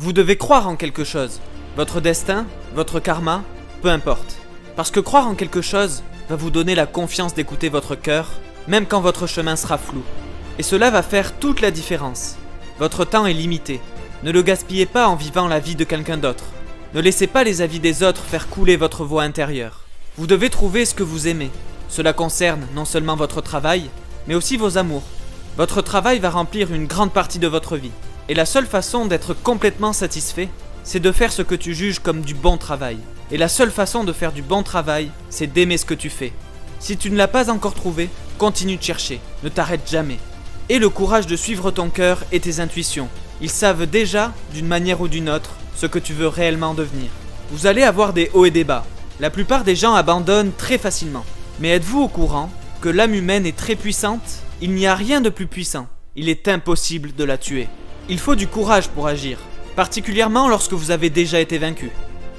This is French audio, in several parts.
Vous devez croire en quelque chose. Votre destin, votre karma, peu importe. Parce que croire en quelque chose va vous donner la confiance d'écouter votre cœur, même quand votre chemin sera flou. Et cela va faire toute la différence. Votre temps est limité. Ne le gaspillez pas en vivant la vie de quelqu'un d'autre. Ne laissez pas les avis des autres faire couler votre voix intérieure. Vous devez trouver ce que vous aimez. Cela concerne non seulement votre travail, mais aussi vos amours. Votre travail va remplir une grande partie de votre vie. Et la seule façon d'être complètement satisfait, c'est de faire ce que tu juges comme du bon travail. Et la seule façon de faire du bon travail, c'est d'aimer ce que tu fais. Si tu ne l'as pas encore trouvé, continue de chercher, ne t'arrête jamais. Aie le courage de suivre ton cœur et tes intuitions. Ils savent déjà, d'une manière ou d'une autre, ce que tu veux réellement devenir. Vous allez avoir des hauts et des bas. La plupart des gens abandonnent très facilement. Mais êtes-vous au courant que l'âme humaine est très puissante? Il n'y a rien de plus puissant. Il est impossible de la tuer. Il faut du courage pour agir, particulièrement lorsque vous avez déjà été vaincu.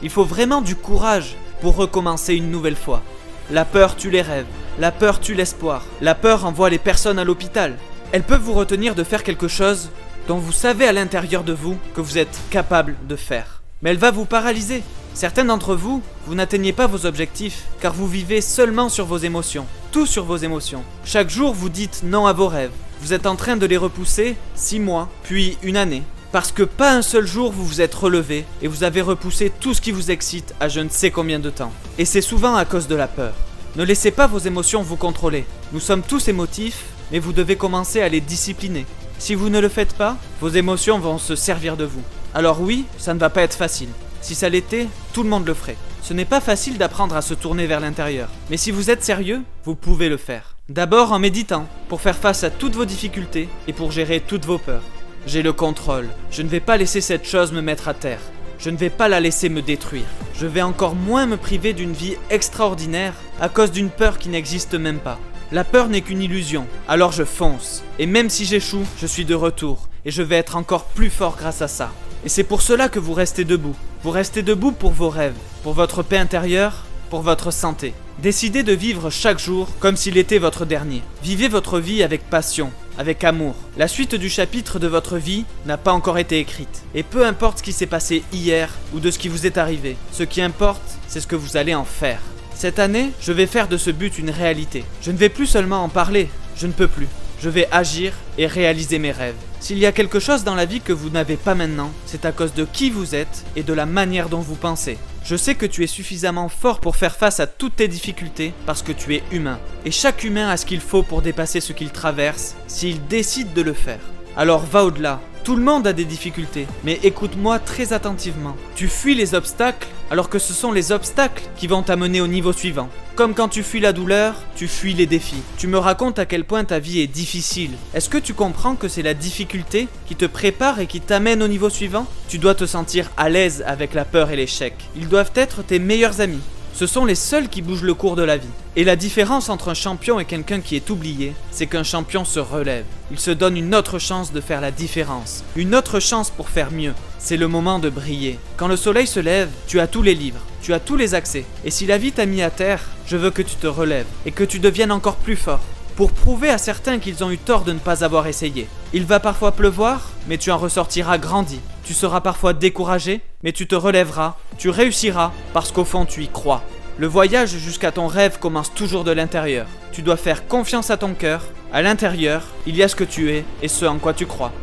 Il faut vraiment du courage pour recommencer une nouvelle fois. La peur tue les rêves, la peur tue l'espoir, la peur envoie les personnes à l'hôpital. Elles peuvent vous retenir de faire quelque chose dont vous savez à l'intérieur de vous que vous êtes capable de faire. Mais elle va vous paralyser. Certains d'entre vous, vous n'atteignez pas vos objectifs car vous vivez seulement sur vos émotions. Tout sur vos émotions. Chaque jour, vous dites non à vos rêves. Vous êtes en train de les repousser 6 mois, puis une année. Parce que pas un seul jour vous vous êtes relevé et vous avez repoussé tout ce qui vous excite à je ne sais combien de temps. Et c'est souvent à cause de la peur. Ne laissez pas vos émotions vous contrôler. Nous sommes tous émotifs, mais vous devez commencer à les discipliner. Si vous ne le faites pas, vos émotions vont se servir de vous. Alors oui, ça ne va pas être facile. Si ça l'était, tout le monde le ferait. Ce n'est pas facile d'apprendre à se tourner vers l'intérieur. Mais si vous êtes sérieux, vous pouvez le faire. D'abord en méditant, pour faire face à toutes vos difficultés et pour gérer toutes vos peurs. J'ai le contrôle. Je ne vais pas laisser cette chose me mettre à terre. Je ne vais pas la laisser me détruire. Je vais encore moins me priver d'une vie extraordinaire à cause d'une peur qui n'existe même pas. La peur n'est qu'une illusion, alors je fonce. Et même si j'échoue, je suis de retour. Et je vais être encore plus fort grâce à ça. Et c'est pour cela que vous restez debout. Vous restez debout pour vos rêves, pour votre paix intérieure, pour votre santé. Décidez de vivre chaque jour comme s'il était votre dernier. Vivez votre vie avec passion, avec amour. La suite du chapitre de votre vie n'a pas encore été écrite. Et peu importe ce qui s'est passé hier ou de ce qui vous est arrivé, ce qui importe, c'est ce que vous allez en faire. Cette année, je vais faire de ce but une réalité. Je ne vais plus seulement en parler, je ne peux plus. Je vais agir et réaliser mes rêves. S'il y a quelque chose dans la vie que vous n'avez pas maintenant, c'est à cause de qui vous êtes et de la manière dont vous pensez. Je sais que tu es suffisamment fort pour faire face à toutes tes difficultés parce que tu es humain. Et chaque humain a ce qu'il faut pour dépasser ce qu'il traverse s'il décide de le faire. Alors va au-delà. Tout le monde a des difficultés, mais écoute-moi très attentivement. Tu fuis les obstacles alors que ce sont les obstacles qui vont t'amener au niveau suivant. Comme quand tu fuis la douleur, tu fuis les défis. Tu me racontes à quel point ta vie est difficile. Est-ce que tu comprends que c'est la difficulté qui te prépare et qui t'amène au niveau suivant? Tu dois te sentir à l'aise avec la peur et l'échec. Ils doivent être tes meilleurs amis. Ce sont les seuls qui bougent le cours de la vie. Et la différence entre un champion et quelqu'un qui est oublié, c'est qu'un champion se relève. Il se donne une autre chance de faire la différence. Une autre chance pour faire mieux. C'est le moment de briller. Quand le soleil se lève, tu as tous les livres, tu as tous les accès. Et si la vie t'a mis à terre, je veux que tu te relèves et que tu deviennes encore plus fort. Pour prouver à certains qu'ils ont eu tort de ne pas avoir essayé. Il va parfois pleuvoir, mais tu en ressortiras grandi. Tu seras parfois découragé, mais tu te relèveras, tu réussiras, parce qu'au fond tu y crois. Le voyage jusqu'à ton rêve commence toujours de l'intérieur. Tu dois faire confiance à ton cœur. À l'intérieur, il y a ce que tu es et ce en quoi tu crois.